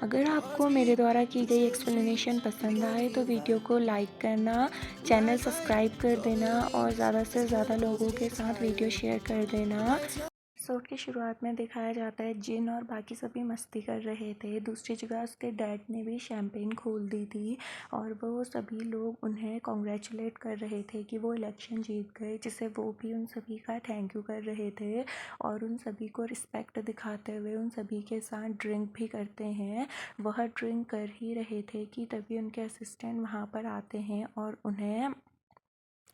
अगर आपको मेरे द्वारा की गई एक्सप्लेनेशन पसंद आए तो वीडियो को लाइक करना, चैनल सब्सक्राइब कर देना और ज़्यादा से ज़्यादा लोगों के साथ वीडियो शेयर कर देना। एपिसोड की शुरुआत में दिखाया जाता है जिन और बाकी सभी मस्ती कर रहे थे। दूसरी जगह उसके डैड ने भी शैम्पेन खोल दी थी और वो सभी लोग उन्हें कॉन्ग्रेचुलेट कर रहे थे कि वो इलेक्शन जीत गए, जिसे वो भी उन सभी का थैंक यू कर रहे थे और उन सभी को रिस्पेक्ट दिखाते हुए उन सभी के साथ ड्रिंक भी करते हैं। वह ड्रिंक कर ही रहे थे कि तभी उनके असिस्टेंट वहाँ पर आते हैं और उन्हें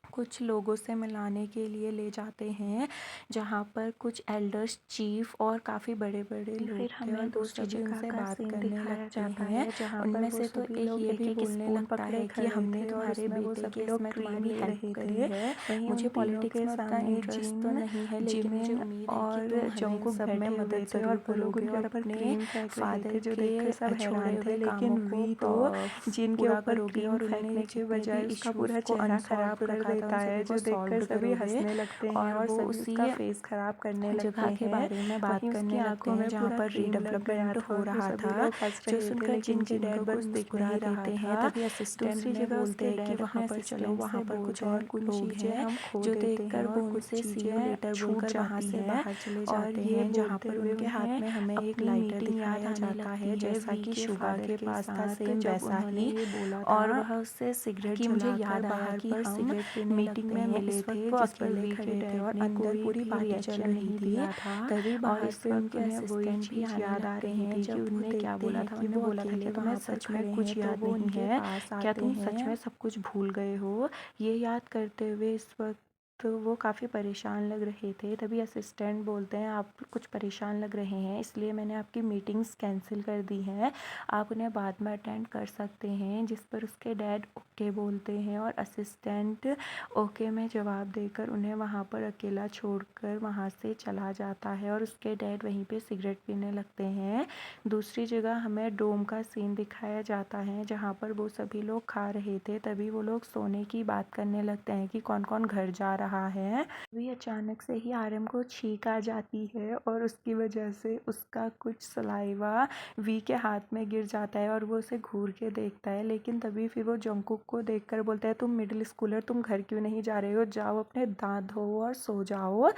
कुछ लोगों से मिलाने के लिए ले जाते हैं, जहाँ पर कुछ एल्डर्स, चीफ और काफ़ी बड़े-बड़े लोग फिर थे और हमें वो दूसरी सभी जगह उनसे का बात सीन करने दिखाया लगते जाता हैं। है जहाँ पर उनमें वो से तो सभी एक लोग ये एक भी एक बोलने स्पून लगता पकड़े है कि खड़े हमने थे और तुम्हारे उसमें वो बेटे सभी के लोग इसमें क्रीम तुम्हारी ले हेल्प रहे करी थे। है। वहीं मुझे उन तीनों पॉलिटिक्स के में उतना सामने इंटरेस्ट तो जिन, नहीं है, लेकिन मुझे जिमिन उम्मीद है कि और तुम हमें इन जंगकुक सब में बैठे हुए मदद थे और ज़रूर वो लोग करोगे उनके और ऊपर अपने क्रीम फेंक रहे थे, फादर जो देखकर सब के छोड़े हैरान थे। हुए लेकिन कामों को वी तो जिन के पूरा ऊपर करोगे क्रीम और उन्होंने फेंकने के जितने भी बजाय उसका इश्यूज़ पूरा को चेहरा खराब अनसॉल्व कर रखा था उन देता है, सभी को जो देखकर सॉल्व सभी करोगे हंसने लगते हैं और और वो सभी उसी उसका फेस खराब करने लगते जगह के हैं। बारे में बात वहीं उसकी करने लगते आंखों हैं में जहाँ पूरा पर क्रीम लग गया रीडेवलपमेंट था हो और वो रहा सभी था, लोग हंस जो रहे थे। सुनकर लेकिन जिनके जिन डैड को कुछ बस दिख मुस्कुरा नहीं रहा देते हैं। था। तभी असिस्टेंट दूसरी उन्हें जगह बोलते उसके हैं कि डैड वहाँ अपने पर चलो, असिस्टेंट वहाँ से पर बोलते कुछ हैं और कुछ लोग चीज़ें हैं, हम खो जो देते हैं देखकर और वो कुछ उनसे सी यू चीज़ें लेटर छूट बोलकर वहाँ जाती से हैं। बाहर चले और जाते ये हैं, जहाँ बोलते पर हुए उनके हाथ उन्हें में हमें एक अपनी लाइटर मीटिंग दिखाया याद आने जाता लगती है, है जैसा वी कि के शुगा फादर के के पास था, साथ, सेम जब वैसा उन्होंने ही। ये बोला और था वह उससे सिगरेट कि मुझे जलाकर याद आया बाहर कि पर हम सिगरेट पीने मीटिंग लगते में हैं। मिले इस वक्त थे वो जिस पर अकेले वी के खड़े थे डैड और ने अंदर कोई पूरी भी पार्टी चल रिएक्शन रही नहीं थी। दिया था। तभी और बाहर इस से वक्त उनके उन्हें वही असिस्टेंट भी चीज़ आने याद आ लगते रही हैं, थी कि जब वो उन्होंने क्या देखते बोला हैं था। कि उन्होंने वो बोला था कि अकेले तुम्हें वहाँ पर सच में खड़े कुछ हैं, तो याद वो नहीं उनके है, पास क्या आते तुम सच हैं। में सब कुछ भूल गए हो। ये याद करते हुए इस वक्त तो वो काफ़ी परेशान लग रहे थे। तभी असिस्टेंट बोलते हैं आप कुछ परेशान लग रहे हैं, इसलिए मैंने आपकी मीटिंग्स कैंसिल कर दी हैं, आप उन्हें बाद में अटेंड कर सकते हैं। जिस पर उसके डैड ओके बोलते हैं और असिस्टेंट ओके में जवाब देकर उन्हें वहाँ पर अकेला छोड़कर वहाँ से चला जाता है और उसके डैड वहीं पे सिगरेट पीने लगते हैं। दूसरी जगह हमें डोम का सीन दिखाया जाता है, जहाँ पर वो सभी लोग खा रहे थे। तभी वो लोग सोने की बात करने लगते हैं कि कौन कौन घर जा रहा है। तभी अचानक से ही आरएम को छींक आ जाती है और उसकी वजह से उसका कुछ सलाइवा वी के हाथ में गिर जाता है और वो उसे घूर के देखता है। लेकिन तभी फिर वो जंगकुक को देखकर बोलता है तुम मिडिल स्कूलर, तुम घर क्यों नहीं जा रहे हो, जाओ अपने दांत धो और सो जाओ।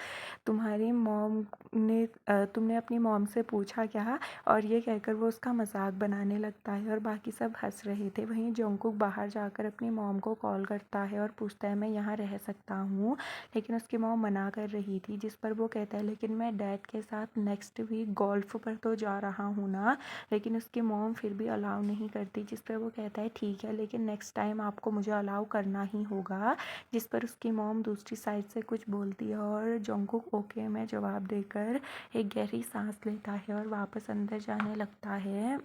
तुम्हारी मॉम ने तुमने अपनी मॉम से पूछा क्या। और ये कहकर वो उसका मजाक बनाने लगता है और बाकी सब हंस रहे थे। वहीं जंगकुक बाहर जाकर अपनी मॉम को कॉल करता है और पूछता है मैं यहाँ रह सकता हूँ, लेकिन उसकी मॉम मना कर रही थी। जिस पर वो कहता है लेकिन मैं डैड के साथ नेक्स्ट वीक गोल्फ पर तो जा रहा हूँ ना। लेकिन उसकी मॉम फिर भी अलाउ नहीं करती। जिस पर वो कहता है ठीक है, लेकिन नेक्स्ट टाइम आपको मुझे अलाउ करना ही होगा। जिस पर उसकी मॉम दूसरी साइड से कुछ बोलती है और जंगकुक ओके में जवाब देकर एक गहरी सांस लेता है और वापस अंदर जाने लगता है।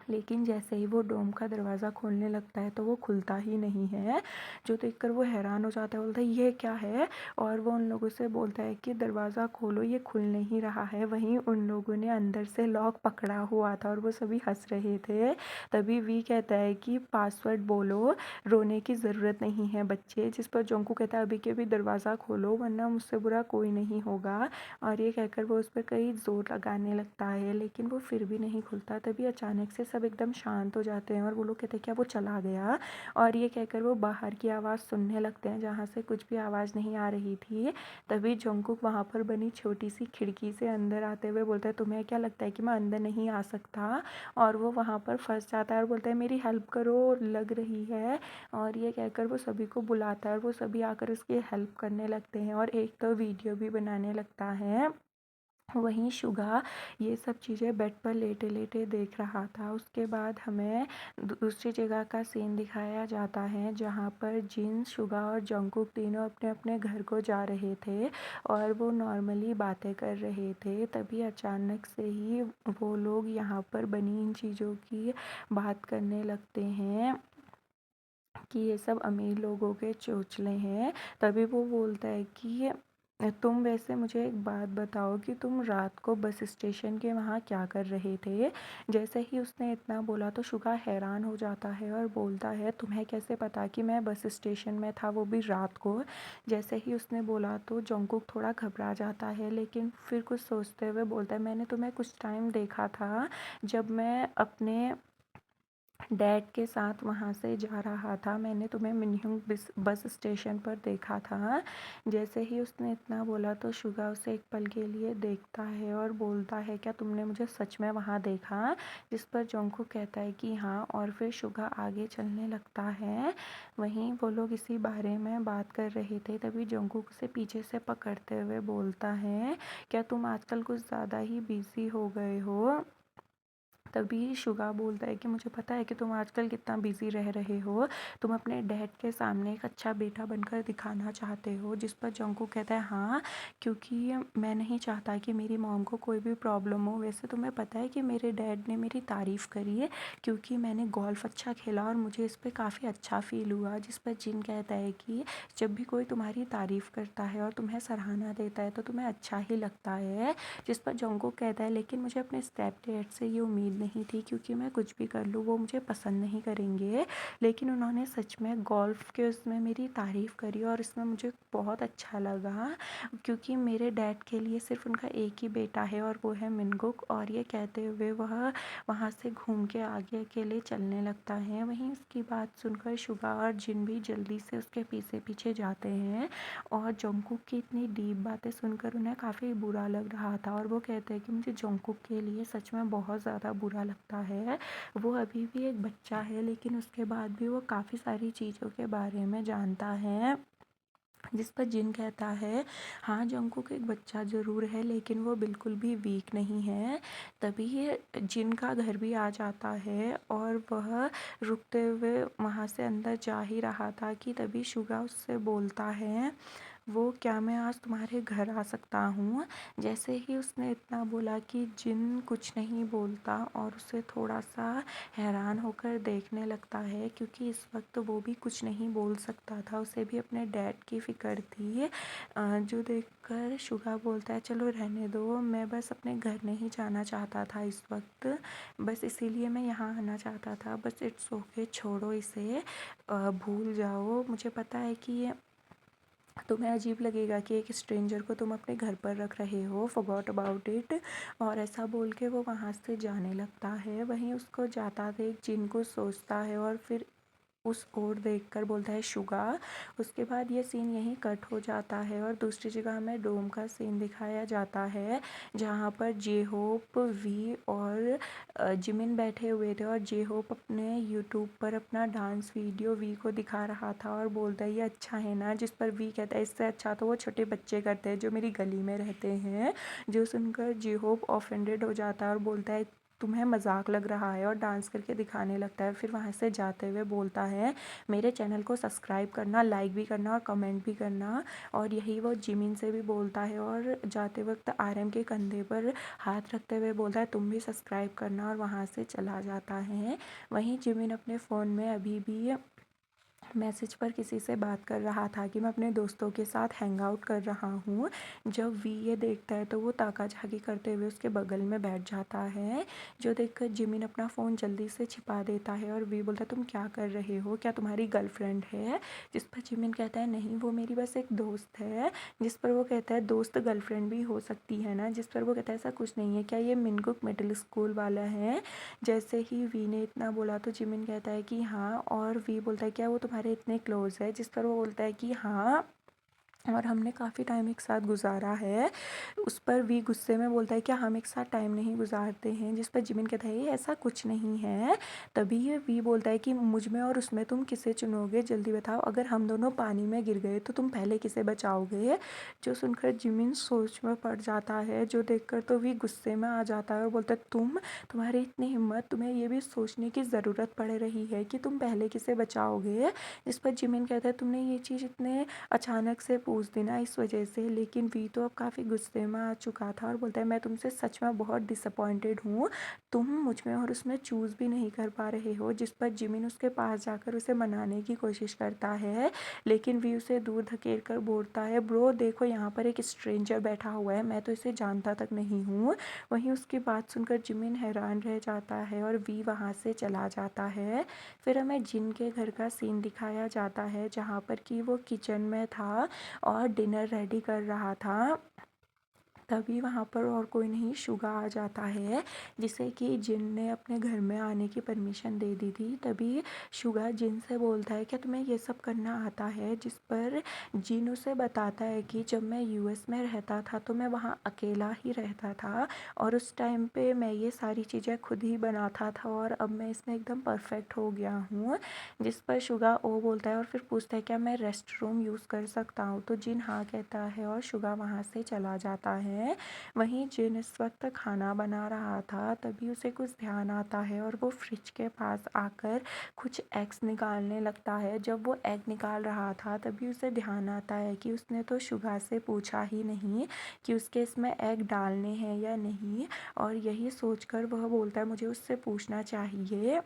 लेकिन जैसे ही वो डोम का दरवाज़ा खोलने लगता है तो वो खुलता ही नहीं है, जो देखकर वो हैरान हो जाता है। बोलता है ये क्या है, और वो उन लोगों से बोलता है कि दरवाज़ा खोलो, ये खुल नहीं रहा है। वहीं उन लोगों ने अंदर से लॉक पकड़ा हुआ था और वो सभी हंस रहे थे। तभी वी कहता है कि पासवर्ड बोलो, रोने की ज़रूरत नहीं है बच्चे। जिस पर जोंकू कहता है अभी के भी दरवाज़ा खोलो वरना मुझसे बुरा कोई नहीं होगा। और ये कहकर वो उस पर कई ज़ोर लगाने लगता है, लेकिन वो फिर भी नहीं खुलता। तभी अचानक से सब एकदम शांत हो जाते हैं और वो लोग कहते हैं क्या वो चला गया। और ये कहकर वो बाहर की आवाज़ सुनने लगते हैं, जहाँ से कुछ भी आवाज़ नहीं आ रही थी। तभी जंगकुक वहाँ पर बनी छोटी सी खिड़की से अंदर आते हुए बोलता है तुम्हें क्या लगता है कि मैं अंदर नहीं आ सकता। और वो वहाँ पर फंस जाता है और बोलता है मेरी हेल्प करो, लग रही है। और ये कहकर वो सभी को बुलाता है और वो सभी आकर उसकी हेल्प करने लगते हैं और एक तो वीडियो भी बनाने लगता है। वहीं शुगा ये सब चीज़ें बेड पर लेटे लेटे देख रहा था। उसके बाद हमें दूसरी जगह का सीन दिखाया जाता है, जहाँ पर जिन, शुगा और जंगकुक तीनों अपने अपने घर को जा रहे थे और वो नॉर्मली बातें कर रहे थे। तभी अचानक से ही वो लोग यहाँ पर बनी इन चीज़ों की बात करने लगते हैं कि ये सब अमीर लोगों के चोचले हैं। तभी वो बोलता है कि तुम वैसे मुझे एक बात बताओ कि तुम रात को बस स्टेशन के वहाँ क्या कर रहे थे? जैसे ही उसने इतना बोला तो शुगा हैरान हो जाता है और बोलता है तुम्हें कैसे पता कि मैं बस स्टेशन में था, वो भी रात को? जैसे ही उसने बोला तो जंगकुक थोड़ा घबरा जाता है, लेकिन फिर कुछ सोचते हुए बोलता है मैंने तुम्हें कुछ टाइम देखा था जब मैं अपने डैड के साथ वहाँ से जा रहा था, मैंने तुम्हें मिनह्यूंग बस स्टेशन पर देखा था। जैसे ही उसने इतना बोला तो शुगा उसे एक पल के लिए देखता है और बोलता है क्या तुमने मुझे सच में वहाँ देखा? जिस पर जोंगकुक कहता है कि हाँ, और फिर शुगा आगे चलने लगता है। वहीं वो लोग इसी बारे में बात कर रहे थे, तभी जोंगकुक उसे पीछे से पकड़ते हुए बोलता है क्या तुम आजकल कुछ ज़्यादा ही बिजी हो गए हो? तभी शुगा बोलता है कि मुझे पता है कि तुम आजकल कितना बिजी रह रहे हो, तुम अपने डैड के सामने एक अच्छा बेटा बनकर दिखाना चाहते हो। जिस पर जंगकुक कहता है हाँ, क्योंकि मैं नहीं चाहता कि मेरी मॉम को कोई भी प्रॉब्लम हो। वैसे तुम्हें पता है कि मेरे डैड ने मेरी तारीफ़ करी है क्योंकि मैंने गोल्फ अच्छा खेला और मुझे इस पर काफ़ी अच्छा फ़ील हुआ। जिस पर जिन कहता है कि जब भी कोई तुम्हारी तारीफ़ करता है और तुम्हें सराहना देता है तो तुम्हें अच्छा ही लगता है। जिस पर जंगकुक कहता है लेकिन मुझे अपने स्टेप डैड से ये उम्मीद नहीं थी, क्योंकि मैं कुछ भी कर लूँ वो मुझे पसंद नहीं करेंगे, लेकिन उन्होंने सच में गोल्फ के उसमें मेरी तारीफ़ करी और इसमें मुझे बहुत अच्छा लगा, क्योंकि मेरे डैड के लिए सिर्फ उनका एक ही बेटा है और वो है मिनगुक। और ये कहते हुए वह वहाँ से घूम के आगे अकेले चलने लगता है। वहीं उसकी बात सुनकर शुगा और जिन भी जल्दी से उसके पीछे पीछे जाते हैं और जंगकुक की इतनी डीप बातें सुनकर उन्हें काफ़ी बुरा लग रहा था और वो कहते हैं कि मुझे जंगकुक के लिए सच में बहुत ज़्यादा बुरा लगता है। वो अभी भी एक बच्चा है, लेकिन उसके बाद भी वो काफ़ी सारी चीज़ों के बारे में जानता है। जिस पर जिन कहता है हाँ, जंगकुक एक बच्चा ज़रूर है लेकिन वो बिल्कुल भी वीक नहीं है। तभी ये जिन का घर भी आ जाता है और वह रुकते हुए वहाँ से अंदर जा ही रहा था कि तभी शुगा उससे बोलता है वो क्या मैं आज तुम्हारे घर आ सकता हूँ? जैसे ही उसने इतना बोला कि जिन कुछ नहीं बोलता और उसे थोड़ा सा हैरान होकर देखने लगता है, क्योंकि इस वक्त वो भी कुछ नहीं बोल सकता था, उसे भी अपने डैड की फ़िक्र थी। जो देखकर शुगा बोलता है चलो रहने दो, मैं बस अपने घर नहीं जाना चाहता था इस वक्त, बस इसीलिए मैं यहाँ आना चाहता था। बस इट्स ओके, छोड़ो इसे, भूल जाओ। मुझे पता है कि ये तुम्हें अजीब लगेगा कि एक स्ट्रेंजर को तुम अपने घर पर रख रहे हो, फॉरगॉट अबाउट इट। और ऐसा बोल के वो वहाँ से जाने लगता है। वहीं उसको जाता देख जिन को सोचता है और फिर उस ओर देखकर बोलता है शुगा। उसके बाद ये सीन यहीं कट हो जाता है और दूसरी जगह हमें डोम का सीन दिखाया जाता है, जहाँ पर जे होप, वी और जिमिन बैठे हुए थे और जे होप अपने यूट्यूब पर अपना डांस वीडियो वी को दिखा रहा था और बोलता है ये अच्छा है ना? जिस पर वी कहता है इससे अच्छा तो वो छोटे बच्चे करते हैं जो मेरी गली में रहते हैं। जो सुनकर जे होप ऑफेंडेड हो जाता है और बोलता है तुम्हें मजाक लग रहा है, और डांस करके दिखाने लगता है। फिर वहाँ से जाते हुए बोलता है मेरे चैनल को सब्सक्राइब करना, लाइक भी करना और कमेंट भी करना। और यही वो जिमिन से भी बोलता है और जाते वक्त आरएम के कंधे पर हाथ रखते हुए बोलता है तुम भी सब्सक्राइब करना, और वहाँ से चला जाता है। वहीं जिमिन अपने फ़ोन में अभी भी मैसेज पर किसी से बात कर रहा था कि मैं अपने दोस्तों के साथ हैंग आउट कर रहा हूँ। जब वी ये देखता है तो वो ताका झाकी करते हुए उसके बगल में बैठ जाता है, जो देखकर जिमिन अपना फ़ोन जल्दी से छिपा देता है और वी बोलता है तुम क्या कर रहे हो, क्या तुम्हारी गर्लफ्रेंड है? जिस पर जिमिन कहता है नहीं, वो मेरी बस एक दोस्त है। जिस पर वो कहता है दोस्त गर्लफ्रेंड भी हो सकती है ना? जिस पर वो कहता है ऐसा कुछ नहीं है, क्या ये मिनगुक मिडिल स्कूल वाला है? जैसे ही वी ने इतना बोला तो जिमिन कहता है कि हाँ, और वी बोलता है क्या वो तुम्हारे इतने क्लोज है? जिस पर वो बोलता है कि हाँ, और हमने काफ़ी टाइम एक साथ गुजारा है। उस पर वी गुस्से में बोलता है क्या हम एक साथ टाइम नहीं गुजारते हैं? जिस पर जिमिन कहता है ये ऐसा कुछ नहीं है। तभी ये वी बोलता है कि मुझ में और उसमें तुम किसे चुनोगे, जल्दी बताओ, अगर हम दोनों पानी में गिर गए तो तुम पहले किसे बचाओगे? जो सुनकर जिमिन सोच में पड़ जाता है, जो देखकर तो वी गुस्से में आ जाता है और बोलता है तुम्हारी इतनी हिम्मत, तुम्हें ये भी सोचने की ज़रूरत पड़ रही है कि तुम पहले किसे बचाओगे? जिस पर जिमिन कहता है तुमने ये चीज़ इतने अचानक से पूछ देना इस वजह से। लेकिन वी तो अब काफ़ी गुस्से में आ चुका था और बोलता है मैं तुमसे सच में बहुत डिसअपॉइंटेड हूँ, तुम मुझ में और उसमें चूज़ भी नहीं कर पा रहे हो। जिस पर जिमिन उसके पास जाकर उसे मनाने की कोशिश करता है, लेकिन वी उसे दूर धकेल कर बोलता है ब्रो देखो यहाँ पर एक स्ट्रेंजर बैठा हुआ है, मैं तो इसे जानता तक नहीं हूँ। वहीं उसकी बात सुनकर जिमिन हैरान रह जाता है और वी वहाँ से चला जाता है। फिर हमें जिन के घर का सीन दिखाया जाता है जहाँ पर कि वो किचन में था और डिनर रेडी कर रहा था। तभी वहाँ पर और कोई नहीं शुगा आ जाता है, जिसे कि जिन ने अपने घर में आने की परमिशन दे दी थी। तभी शुगा जिन से बोलता है क्या तुम्हें ये सब करना आता है, जिस पर जिन उसे बताता है कि जब मैं यूएस में रहता था तो मैं वहाँ अकेला ही रहता था और उस टाइम पे मैं ये सारी चीज़ें खुद ही बनाता था और अब मैं इसमें एकदम परफेक्ट हो गया हूँ। जिस पर शुगा ओ बोलता है और फिर पूछता है क्या मैं रेस्ट रूम यूज़ कर सकता हूँ, तो जिन हाँ कहता है और शुगा वहाँ से चला जाता है। वहीं जिन इस वक्त खाना बना रहा था, तभी उसे कुछ ध्यान आता है और वो फ्रिज के पास आकर कुछ एग्स निकालने लगता है। जब वो एग निकाल रहा था तभी उसे ध्यान आता है कि उसने तो शुगा से पूछा ही नहीं कि उसके इसमें एग डालने हैं या नहीं, और यही सोचकर वह बोलता है मुझे उससे पूछना चाहिए।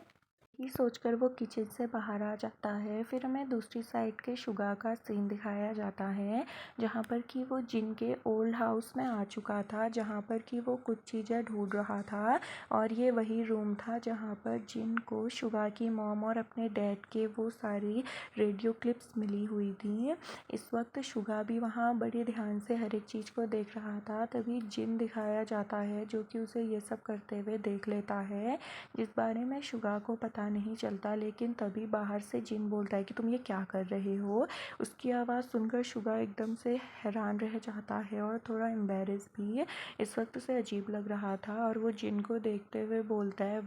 ये सोचकर वो किचन से बाहर आ जाता है। फिर हमें दूसरी साइड के शुगा का सीन दिखाया जाता है जहाँ पर कि वो जिन के ओल्ड हाउस में आ चुका था, जहाँ पर कि वो कुछ चीज़ें ढूंढ रहा था और ये वही रूम था जहाँ पर जिन को शुगा की मॉम और अपने डैड के वो सारी रेडियो क्लिप्स मिली हुई थी। इस वक्त शुगा भी वहाँ बड़े ध्यान से हर एक चीज़ को देख रहा था। तभी जिन दिखाया जाता है जो कि उसे ये सब करते हुए देख लेता है, जिस बारे में शुगा को पता नहीं चलता। लेकिन तभी बाहर से जिन बोलता है कि तुम ये क्या कर रहे हो। उसकी आवाज़ सुनकर शुगा एकदम से हैरान रह जाता है और थोड़ा एम्बेरस भी। इस वक्त उसे अजीब लग रहा था और वो जिन को देखते हुए बोलता है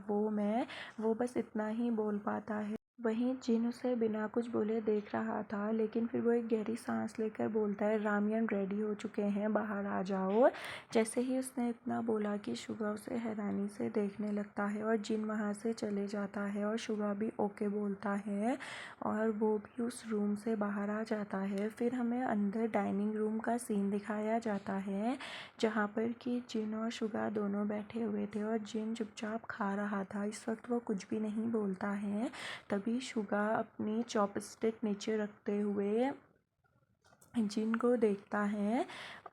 वो बस इतना ही बोल पाता है। वहीं जिन उसे बिना कुछ बोले देख रहा था, लेकिन फिर वो एक गहरी सांस लेकर बोलता है रामियन रेडी हो चुके हैं, बाहर आ जाओ। जैसे ही उसने इतना बोला कि शुगा उसे हैरानी से देखने लगता है और जिन वहाँ से चले जाता है और शुगा भी ओके बोलता है और वो भी उस रूम से बाहर आ जाता है। फिर हमें अंदर डाइनिंग रूम का सीन दिखाया जाता है जहाँ पर कि जिन और शुगा दोनों बैठे हुए थे और जिन चुपचाप खा रहा था। इस वक्त वो कुछ भी नहीं बोलता है। तभी शुगा अपनी चॉपस्टिक नीचे रखते हुए जिन को देखता है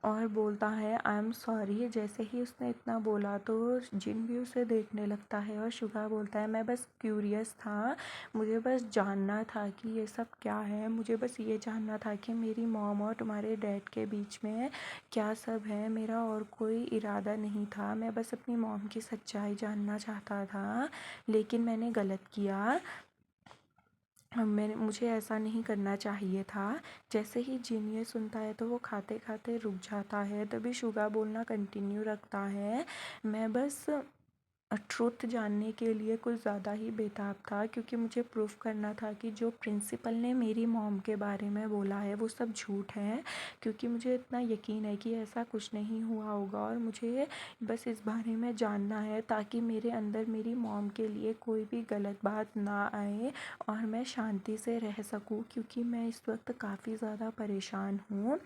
और बोलता है आई एम सॉरी। जैसे ही उसने इतना बोला तो जिन भी उसे देखने लगता है और शुगा बोलता है मैं बस क्यूरियस था, मुझे बस जानना था कि ये सब क्या है, मुझे बस ये जानना था कि मेरी मॉम और तुम्हारे डैड के बीच में क्या सब है, मेरा और कोई इरादा नहीं था, मैं बस अपनी मॉम की सच्चाई जानना चाहता था, लेकिन मैंने गलत किया, मुझे ऐसा नहीं करना चाहिए था। जैसे ही जिन ये सुनता है तो वो खाते खाते रुक जाता है। तभी शुगा बोलना कंटिन्यू रखता है मैं बस ट्रुथ जानने के लिए कुछ ज़्यादा ही बेताब था, क्योंकि मुझे प्रूफ करना था कि जो प्रिंसिपल ने मेरी मॉम के बारे में बोला है वो सब झूठ है, क्योंकि मुझे इतना यकीन है कि ऐसा कुछ नहीं हुआ होगा और मुझे बस इस बारे में जानना है ताकि मेरे अंदर मेरी मॉम के लिए कोई भी गलत बात ना आए और मैं शांति से रह सकूं, क्योंकि मैं इस वक्त काफ़ी ज़्यादा परेशान हूँ।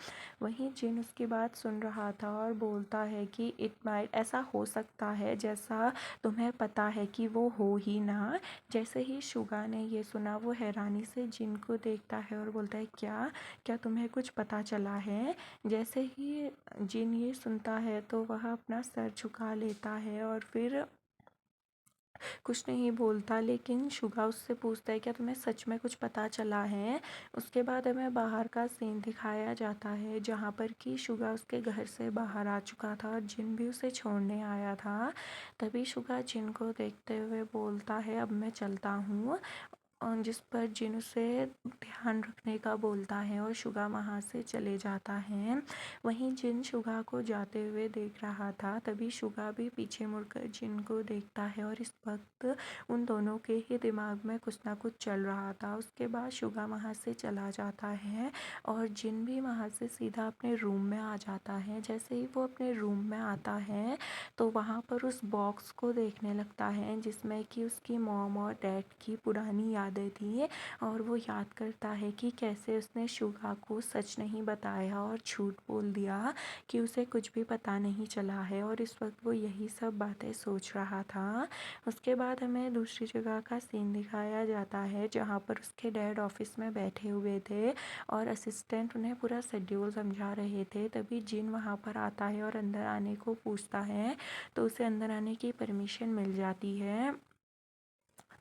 वहीं जिन उसकी बात सुन रहा था और बोलता है कि इट माइट ऐसा हो सकता है जैसा तुम्हें पता है कि वो हो ही ना। जैसे ही शुगा ने ये सुना वो हैरानी से जिन को देखता है और बोलता है क्या क्या तुम्हें कुछ पता चला है। जैसे ही जिन ये सुनता है तो वह अपना सर झुका लेता है और फिर कुछ नहीं बोलता। लेकिन शुगा उससे पूछता है क्या तुम्हें सच में कुछ पता चला है। उसके बाद हमें बाहर का सीन दिखाया जाता है जहाँ पर कि शुगा उसके घर से बाहर आ चुका था और जिन भी उसे छोड़ने आया था। तभी शुगा जिन को देखते हुए बोलता है अब मैं चलता हूँ, और जिस पर जिन उसे ध्यान रखने का बोलता है और शुगा वहाँ से चले जाता है। वहीं जिन शुगा को जाते हुए देख रहा था, तभी शुगा भी पीछे मुड़कर जिन को देखता है और इस वक्त उन दोनों के ही दिमाग में कुछ ना कुछ चल रहा था। उसके बाद शुगा वहाँ से चला जाता है और जिन भी वहाँ से सीधा अपने रूम में आ जाता है। जैसे ही वो अपने रूम में आता है तो वहाँ पर उस बॉक्स को देखने लगता है जिसमें कि उसकी मॉम और डैड की पुरानी याद यादें थी और वो याद करता है कि कैसे उसने शुगा को सच नहीं बताया और झूठ बोल दिया कि उसे कुछ भी पता नहीं चला है, और इस वक्त वो यही सब बातें सोच रहा था। उसके बाद हमें दूसरी जगह का सीन दिखाया जाता है जहाँ पर उसके डैड ऑफिस में बैठे हुए थे और असिस्टेंट उन्हें पूरा शेड्यूल समझा रहे थे। तभी जिन वहाँ पर आता है और अंदर आने को पूछता है तो उसे अंदर आने की परमिशन मिल जाती है।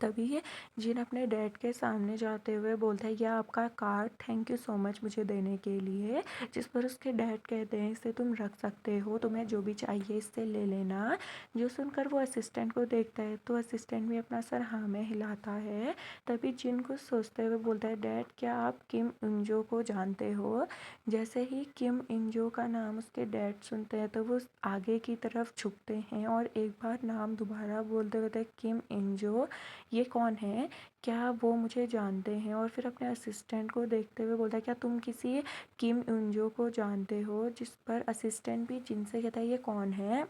तभी जिन अपने डैड के सामने जाते हुए बोलता है, यह आपका card, thank you so much मुझे देने के लिए। जिस पर उसके डैड कहते हैं, इसे तुम रख सकते हो, तुम्हें जो भी चाहिए इससे ले लेना। जो सुनकर वो असिस्टेंट को देखता है तो असिस्टेंट भी अपना सर हाँ में हिलाता है। तभी जिन कुछ सोचते हुए बोलता है, डैड क्या आप किम इंजो को जानते हो? जैसे ही किम इंजो का नाम उसके डैड सुनते हैं तो वो आगे की तरफ झुकते हैं और एक बार नाम दोबारा बोलते हुए, किम इंजो, ये कौन है? क्या वो मुझे जानते हैं? और फिर अपने असिस्टेंट को देखते हुए बोलता है, क्या तुम किसी किम उंजो को जानते हो? जिस पर असिस्टेंट भी जिनसे कहता है, ये कौन है?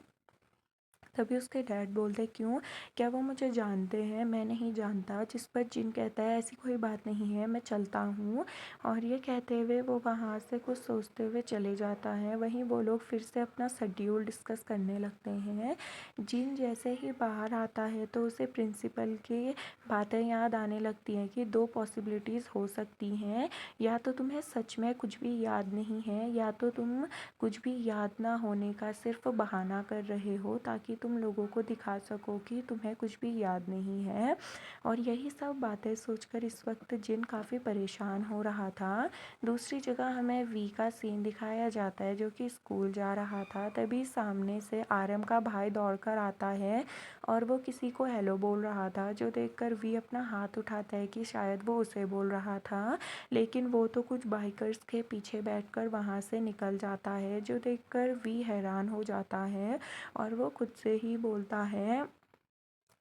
तभी उसके डैड बोलते, क्यों, क्या वो मुझे जानते हैं? मैं नहीं जानता। जिस पर जिन कहता है, ऐसी कोई बात नहीं है, मैं चलता हूँ। और ये कहते हुए वो वहाँ से कुछ सोचते हुए चले जाता है। वहीं वो लोग फिर से अपना शेड्यूल डिस्कस करने लगते हैं। जिन जैसे ही बाहर आता है तो उसे प्रिंसिपल की बातें याद आने लगती हैं कि दो पॉसिबिलिटीज़ हो सकती हैं, या तो तुम्हें सच में कुछ भी याद नहीं है, या तो तुम कुछ भी याद ना होने का सिर्फ बहाना कर रहे हो ताकि तुम लोगों को दिखा सको कि तुम्हें कुछ भी याद नहीं है। और यही सब बातें सोचकर इस वक्त जिन काफ़ी परेशान हो रहा था। दूसरी जगह हमें वी का सीन दिखाया जाता है जो कि स्कूल जा रहा था। तभी सामने से आरएम का भाई दौड़कर आता है और वो किसी को हेलो बोल रहा था, जो देखकर वी अपना हाथ उठाता है कि शायद वो उसे बोल रहा था, लेकिन वो तो कुछ बाइकर्स के पीछे बैठकर वहाँ से निकल जाता है, जो देखकर वी हैरान हो जाता है और वो खुद से ही बोलता है,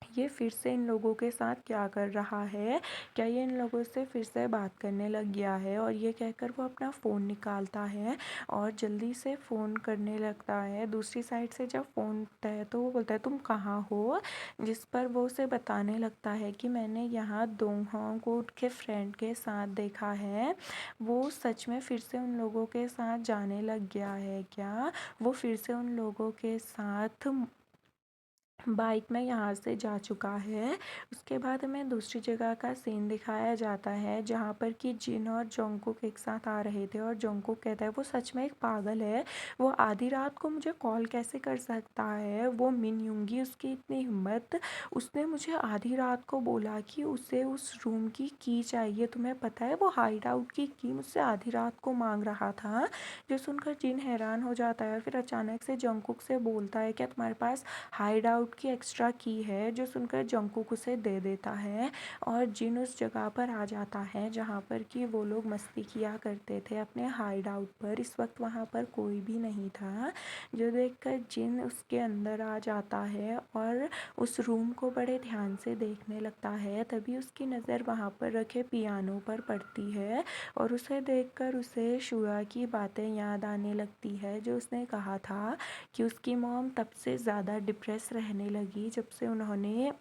ये फिर से इन लोगों के साथ क्या कर रहा है? क्या ये इन लोगों से फिर से बात करने लग गया है? और ये कहकर वो अपना फ़ोन निकालता है और जल्दी से फ़ोन करने लगता है। दूसरी साइड से जब फ़ोन उठता है तो वो बोलता है, तुम कहाँ हो? जिस पर वो उसे बताने लगता है कि मैंने यहाँ दोंगहोंग के फ्रेंड के साथ देखा है। वो सच में फिर से उन लोगों के साथ जाने लग गया है क्या? वो फिर से उन लोगों के साथ बाइक में यहाँ से जा चुका है। उसके बाद हमें दूसरी जगह का सीन दिखाया जाता है जहाँ पर कि जिन और जोंगकुक एक साथ आ रहे थे और जोंगकुक कहता है, वो सच में एक पागल है, वो आधी रात को मुझे कॉल कैसे कर सकता है? वो मिन यूंगी, उसकी इतनी हिम्मत, उसने मुझे आधी रात को बोला कि उसे उस रूम की की चाहिए। तुम्हें पता है वो हाइड आउट की मुझसे आधी रात को मांग रहा था। जो सुनकर जिन हैरान हो जाता है। फिर अचानक से जोंगकुक से बोलता है, क्या तुम्हारे पास हाइड आउट की एक्स्ट्रा की है? जो सुनकर जंकुक उसे दे देता है और जिन उस जगह पर आ जाता है जहाँ पर कि वो लोग मस्ती किया करते थे अपने हाइड आउट पर। इस वक्त वहाँ पर कोई भी नहीं था, जो देखकर जिन उसके अंदर आ जाता है और उस रूम को बड़े ध्यान से देखने लगता है। तभी उसकी नज़र वहाँ पर रखे पियानो पर पड़ती है और उसे देखकर उसे शुआ की बातें याद आने लगती है, जो उसने कहा था कि उसकी मॉम तब से ज़्यादा डिप्रेस रहने लगी जब से उन्होंने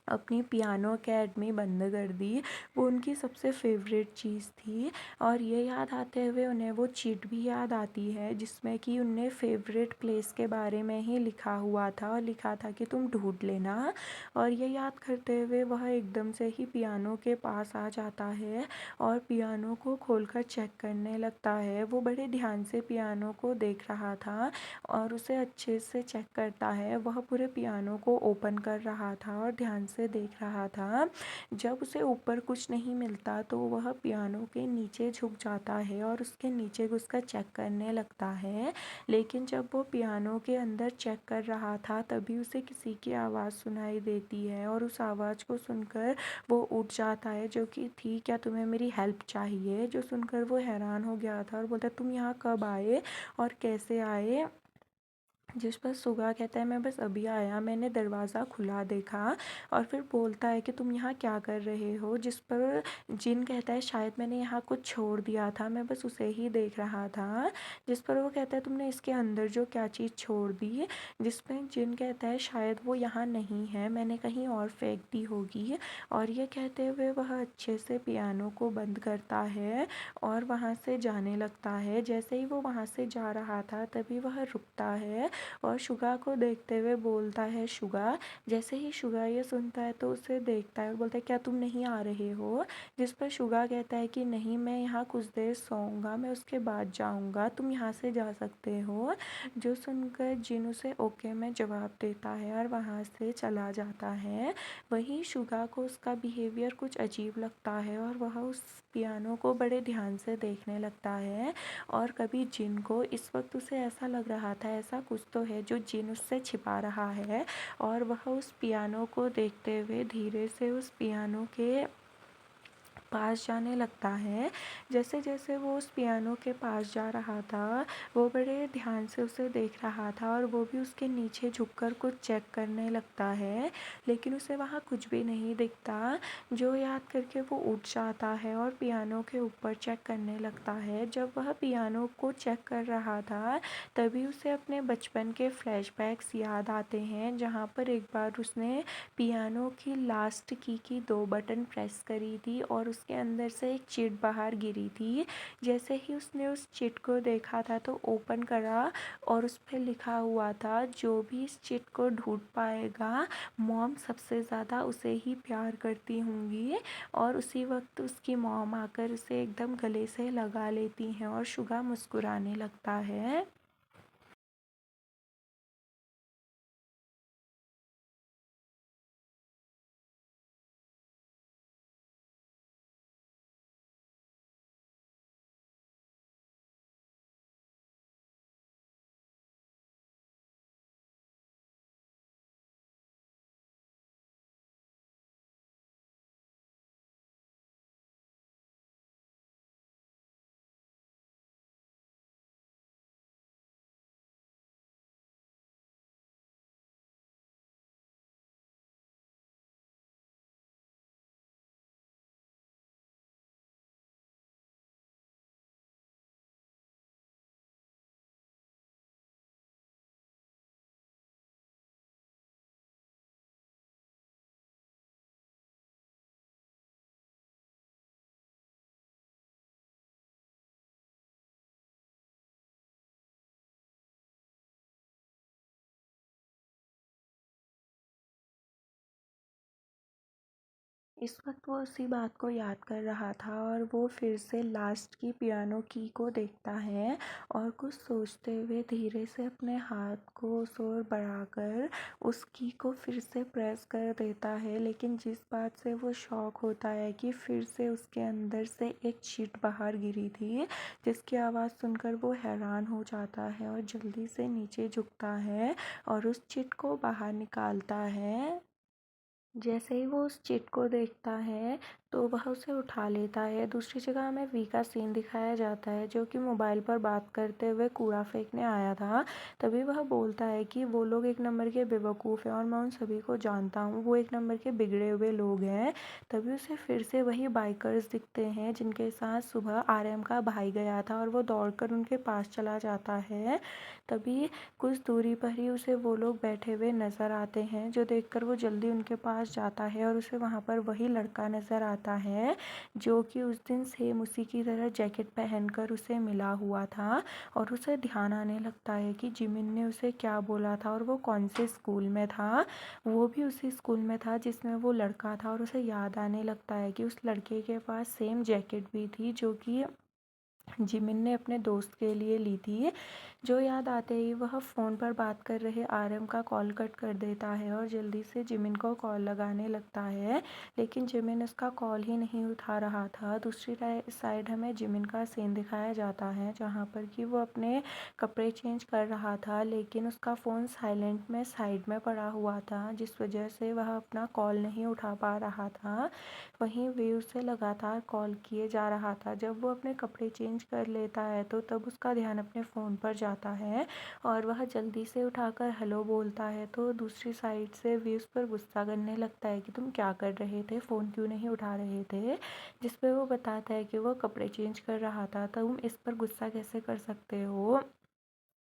अपनी पियानो अकेडमी बंद कर दी। वो उनकी सबसे फेवरेट चीज़ थी। और ये याद आते हुए उन्हें वो चीट भी याद आती है जिसमें कि उनने फेवरेट प्लेस के बारे में ही लिखा हुआ था और लिखा था कि तुम ढूंढ लेना। और ये याद करते हुए वह एकदम से ही पियानो के पास आ जाता है और पियानो को खोलकर चेक करने लगता है। वो बड़े ध्यान से पियानो को देख रहा था और उसे अच्छे से चेक करता है। वह पूरे पियानो को ओपन कर रहा था और ध्यान से देख रहा था। जब उसे ऊपर कुछ नहीं मिलता तो वह पियानो के नीचे झुक जाता है और उसके नीचे घुसकर चेक करने लगता है। लेकिन जब वो पियानो के अंदर चेक कर रहा था तभी उसे किसी की आवाज़ सुनाई देती है और उस आवाज़ को सुनकर वो उठ जाता है, जो कि थी, क्या तुम्हें मेरी हेल्प चाहिए? जो सुनकर वो हैरान हो गया था और बोलता, तुम यहाँ कब आए और कैसे आए? जिस पर सुगा कहता है मैं बस अभी आया, मैंने दरवाज़ा खुला देखा। और फिर बोलता है कि तुम यहाँ क्या कर रहे हो, जिस पर जिन कहता है शायद मैंने यहाँ कुछ छोड़ दिया था, मैं बस उसे ही देख रहा था। जिस पर वो कहता है तुमने इसके अंदर जो क्या चीज़ छोड़ दी, जिस पर जिन कहता है शायद वो यहाँ नहीं है, मैंने कहीं और फेंक दी होगी। और ये कहते हुए वह अच्छे से पियानो को बंद करता है और वहाँ से जाने लगता है। जैसे ही वो वहाँ से जा रहा था तभी वह रुकता है और शुगा को देखते हुए बोलता है शुगा। जैसे ही शुगा ये सुनता है तो उसे देखता है और बोलता है क्या तुम नहीं आ रहे हो। जिस पर शुगा कहता है कि नहीं, मैं यहाँ कुछ देर सोऊंगा, मैं उसके बाद जाऊँगा, तुम यहाँ से जा सकते हो। जो सुनकर जिन उसे ओके में जवाब देता है और वहाँ से चला जाता है। वहीं शुगा को उसका बिहेवियर कुछ अजीब लगता है और वह उस पियानो को बड़े ध्यान से देखने लगता है। और कभी जिन को इस वक्त उसे ऐसा लग रहा था ऐसा कुछ तो है जो जिन उससे छिपा रहा है। और वह उस पियानो को देखते हुए धीरे से उस पियानो के पास जाने लगता है। जैसे जैसे वो उस पियानो के पास जा रहा था वो बड़े ध्यान से उसे देख रहा था और वो भी उसके नीचे झुककर कुछ चेक करने लगता है, लेकिन उसे वहाँ कुछ भी नहीं दिखता। जो याद करके वो उठ जाता है और पियानो के ऊपर चेक करने लगता है। जब वह पियानो को चेक कर रहा था तभी उसे अपने बचपन के फ्लैशबैक्स याद आते हैं, जहाँ पर एक बार उसने पियानो की लास्ट की 2 बटन प्रेस करी थी और उसके अंदर से एक चिट बाहर गिरी थी। जैसे ही उसने उस चिट को देखा था तो ओपन करा और उस पर लिखा हुआ था जो भी इस चिट को ढूंढ पाएगा मॉम सबसे ज़्यादा उसे ही प्यार करती होंगी। और उसी वक्त उसकी मॉम आकर उसे एकदम गले से लगा लेती हैं और शुगा मुस्कुराने लगता है। इस वक्त वो उसी बात को याद कर रहा था और वो फिर से लास्ट की पियानो की को देखता है और कुछ सोचते हुए धीरे से अपने हाथ को उस ओर बढ़ाकर उस की को फिर से प्रेस कर देता है। लेकिन जिस बात से वो शॉक होता है कि फिर से उसके अंदर से एक चीट बाहर गिरी थी, जिसकी आवाज़ सुनकर वो हैरान हो जाता है और जल्दी से नीचे झुकता है और उस चिट को बाहर निकालता है। जैसे ही वो उस चिट को देखता है तो वह उसे उठा लेता है। दूसरी जगह हमें वी का सीन दिखाया जाता है जो कि मोबाइल पर बात करते हुए कूड़ा फेंकने आया था। तभी वह बोलता है कि वो लोग एक नंबर के बेवकूफ़ हैं और मैं उन सभी को जानता हूँ, वो एक नंबर के बिगड़े हुए लोग हैं। तभी उसे फिर से वही बाइकर्स दिखते हैं जिनके साथ सुबह आरएम का भाई गया था और वो दौड़कर उनके पास चला जाता है। तभी कुछ दूरी पर ही उसे वो लोग बैठे हुए नज़र आते हैं, जो देखकर वो जल्दी उनके पास जाता है और उसे वहाँ पर वही लड़का नज़र आता है जो कि उस दिन सेम उसी की तरह जैकेट पहनकर उसे मिला हुआ था। और उसे ध्यान आने लगता है कि जिमिन ने उसे क्या बोला था और वो कौन से स्कूल में था। वो भी उसी स्कूल में था जिसमें वो लड़का था और उसे याद आने लगता है कि उस लड़के के पास सेम जैकेट भी थी जो कि जिमिन ने अपने दोस्त के लिए ली थी। जो याद आते ही वह फ़ोन पर बात कर रहे आरएम का कॉल कट कर देता है और जल्दी से जिमिन को कॉल लगाने लगता है, लेकिन जिमिन उसका कॉल ही नहीं उठा रहा था। दूसरी साइड हमें जिमिन का सीन दिखाया जाता है जहाँ पर कि वो अपने कपड़े चेंज कर रहा था, लेकिन उसका फ़ोन साइलेंट में साइड में पड़ा हुआ था जिस वजह से वह अपना कॉल नहीं उठा पा रहा था। वहीं वे उसे लगातार कॉल किए जा रहा था। जब वो अपने कपड़े चेंज चेंज कर लेता है तो तब उसका ध्यान अपने फ़ोन पर जाता है और वह जल्दी से उठाकर हेलो बोलता है। तो दूसरी साइड से वी उस पर गुस्सा करने लगता है कि तुम क्या कर रहे थे, फ़ोन क्यों नहीं उठा रहे थे। जिस पे वो बताता है कि वो कपड़े चेंज कर रहा था, तुम इस पर गुस्सा कैसे कर सकते हो।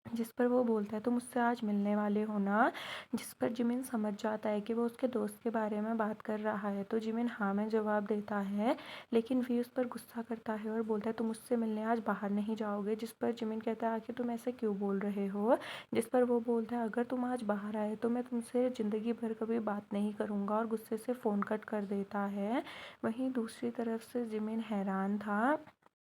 जिस पर वो बोलता है तुम मुझसे आज मिलने वाले हो ना। जिस पर जिमिन समझ जाता है कि वो उसके दोस्त के बारे में बात कर रहा है, तो जिमिन हाँ में जवाब देता है। लेकिन वी उस पर गुस्सा करता है और बोलता है तुम मुझसे मिलने आज बाहर नहीं जाओगे। जिस पर जिमिन कहता है आखिर तुम ऐसे क्यों बोल रहे हो। जिस पर वो बोलता है अगर तुम आज बाहर आए तो मैं तुमसे ज़िंदगी भर कभी बात नहीं करूँगा, और गुस्से से फ़ोन कट कर देता है। वहीं दूसरी तरफ से जिमिन हैरान था।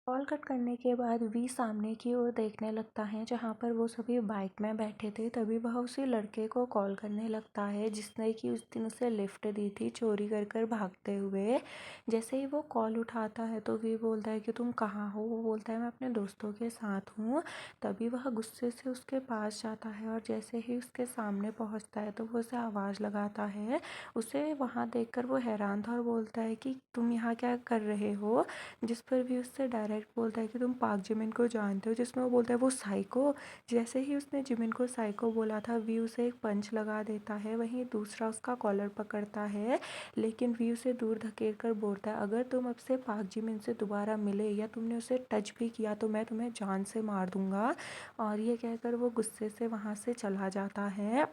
कॉल कट करने के बाद वी सामने की ओर देखने लगता है जहाँ पर वो सभी बाइक में बैठे थे। तभी वह उसी लड़के को कॉल करने लगता है जिसने कि उस दिन उसे लिफ्ट दी थी चोरी कर कर भागते हुए। जैसे ही वो कॉल उठाता है तो वी बोलता है कि तुम कहाँ हो। वो बोलता है मैं अपने दोस्तों के साथ हूँ। तभी वह गुस्से से उसके पास जाता है और जैसे ही उसके सामने पहुँचता है तो वो उसे आवाज़ लगाता है। उसे वहाँ देखकर वो हैरान था और बोलता है कि तुम यहाँ क्या कर रहे हो। जिस पर भी उससे डायरेक्ट बोलता है कि तुम पाक जिमिन को जानते हो। जिसमें वो बोलता है वो साइको। जैसे ही उसने जिमिन को साइको बोला था वी उसे एक पंच लगा देता है। वहीं दूसरा उसका कॉलर पकड़ता है, लेकिन वी उसे दूर धकेल कर बोलता है अगर तुम अब से पाक जिमिन से दोबारा मिले या तुमने उसे टच भी किया तो मैं तुम्हें जान से मार दूंगा। और ये कहकर वो गुस्से से वहाँ से चला जाता है।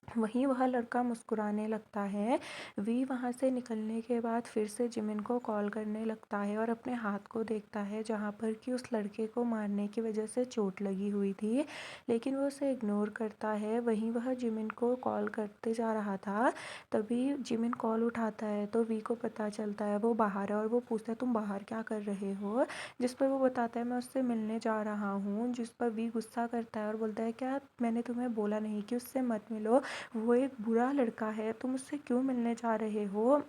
वहीं वह लड़का मुस्कुराने लगता है। वी वहाँ से निकलने के बाद फिर से जिमिन को कॉल करने लगता है और अपने हाथ को देखता है जहाँ पर कि उस लड़के को मारने की वजह से चोट लगी हुई थी, लेकिन वो उसे इग्नोर करता है। वहीं वह जिमिन को कॉल करते जा रहा था, तभी जिमिन कॉल उठाता है तो वी को पता चलता है वो बाहर है और वो पूछता है तुम बाहर क्या कर रहे हो। जिस पर वो बताता है मैं उससे मिलने जा रहा हूँ। जिस पर वी गुस्सा करता है और बोलता है क्या मैंने तुम्हें बोला नहीं कि उससे मत मिलो, वो एक बुरा लड़का है, तुम उससे क्यों मिलने जा रहे हो।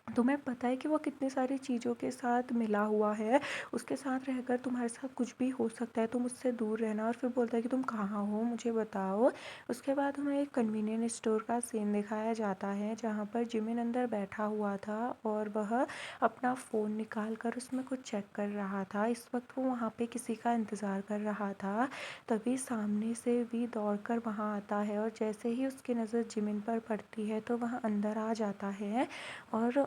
तुम्हें पता है कि वो कितनी सारी चीज़ों के साथ मिला हुआ है, उसके साथ रहकर तुम्हारे साथ कुछ भी हो सकता है, तुम उससे दूर रहना। और फिर बोलता है कि तुम कहाँ हो मुझे बताओ। उसके बाद हमें एक कन्वीनियंस स्टोर का सीन दिखाया जाता है जहाँ पर जिमिन अंदर बैठा हुआ था और वह अपना फ़ोन निकाल कर उसमें कुछ चेक कर रहा था। इस वक्त वो वहाँ पे किसी का इंतज़ार कर रहा था। तभी सामने से वी दौड़कर वहाँ आता है और जैसे ही उसकी नज़र जिमिन पर पड़ती है तो वह अंदर आ जाता है और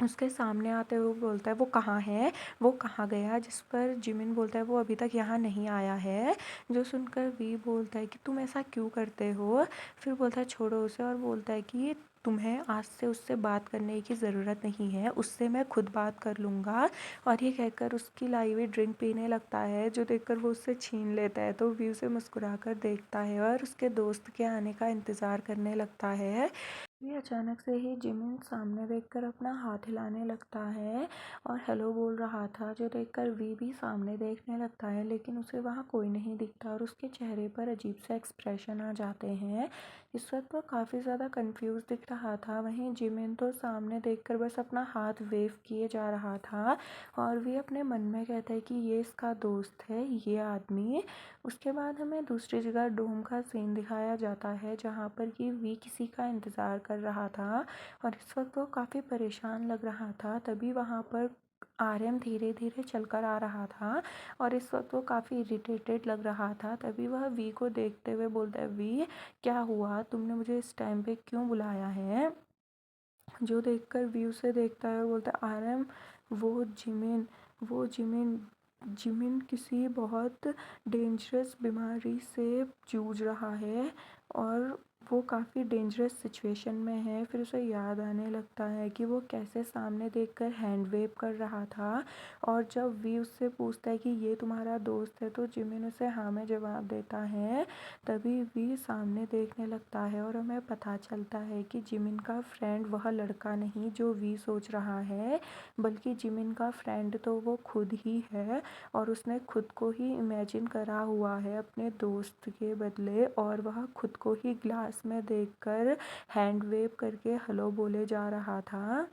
उसके सामने आते हुए बोलता है वो कहाँ है, वो कहाँ गया। जिस पर जिमिन बोलता है वो अभी तक यहाँ नहीं आया है। जो सुनकर वी बोलता है कि तुम ऐसा क्यों करते हो। फिर बोलता है छोड़ो उसे और बोलता है कि तुम्हें आज से उससे बात करने की ज़रूरत नहीं है, उससे मैं खुद बात कर लूँगा। और ये कहकर उसकी लाई हुई ड्रिंक पीने लगता है, जो देखकर वो उससे छीन लेता है। तो वी उसे मुस्कुरा कर देखता है और उसके दोस्त के आने का इंतज़ार करने लगता है। ये अचानक से ही जिमिन सामने देखकर अपना हाथ हिलाने लगता है और हेलो बोल रहा था, जो देखकर वी भी सामने देखने लगता है, लेकिन उसे वहाँ कोई नहीं दिखता और उसके चेहरे पर अजीब से एक्सप्रेशन आ जाते हैं। इस वक्त वो काफ़ी ज़्यादा कंफ्यूज दिख रहा था। वहीं जिमिन तो सामने देखकर बस अपना हाथ वेव किए जा रहा था और वी अपने मन में कहता है कि ये इसका दोस्त है ये आदमी। उसके बाद हमें दूसरी जगह डोम का सीन दिखाया जाता है जहाँ पर कि वी किसी का इंतज़ार कर रहा था और इस वक्त वो काफ़ी परेशान लग रहा था। तभी वहाँ पर आर्यन धीरे धीरे चलकर आ रहा था और इस वक्त वो काफ़ी इरिटेटेड लग रहा था। तभी वह वी को देखते हुए बोलता है वी क्या हुआ, तुमने मुझे इस टाइम पे क्यों बुलाया है। जो देखकर वी उसे देखता है और बोलता है आर्यन वो जिमिन वो जिमिन जिमिन किसी बहुत डेंजरस बीमारी से जूझ रहा है और वो काफ़ी डेंजरस सिचुएशन में है। फिर उसे याद आने लगता है कि वो कैसे सामने देखकर हैंड वेव कर रहा था और जब वी उससे पूछता है कि ये तुम्हारा दोस्त है तो जिमिन उसे हाँ में जवाब देता है। तभी वी सामने देखने लगता है और हमें पता चलता है कि जिमिन का फ्रेंड वह लड़का नहीं जो वी सोच रहा है, बल्कि जिमिन का फ्रेंड तो वो खुद ही है और उसने खुद को ही इमेजिन करा हुआ है अपने दोस्त के बदले और वह खुद को ही ग्लास में देखकर हैंड वेव करके हेलो बोले जा रहा था।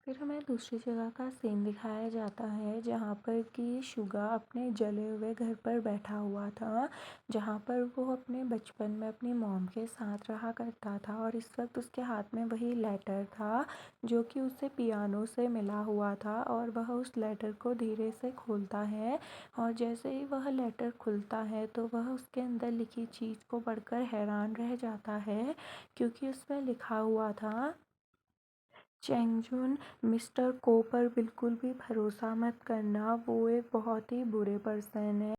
फिर हमें दूसरी जगह का सीन दिखाया जाता है जहाँ पर कि शुगा अपने जले हुए घर पर बैठा हुआ था, जहाँ पर वो अपने बचपन में अपनी मॉम के साथ रहा करता था। और इस वक्त उसके हाथ में वही लेटर था जो कि उसे पियानो से मिला हुआ था। और वह उस लेटर को धीरे से खोलता है, और जैसे ही वह लेटर खुलता है तो वह उसके अंदर लिखी चीज़ को पढ़कर हैरान रह जाता है, क्योंकि उसमें लिखा हुआ था, चेंगजुन, मिस्टर को पर बिल्कुल भी भरोसा मत करना, वो एक बहुत ही बुरे पर्सन है।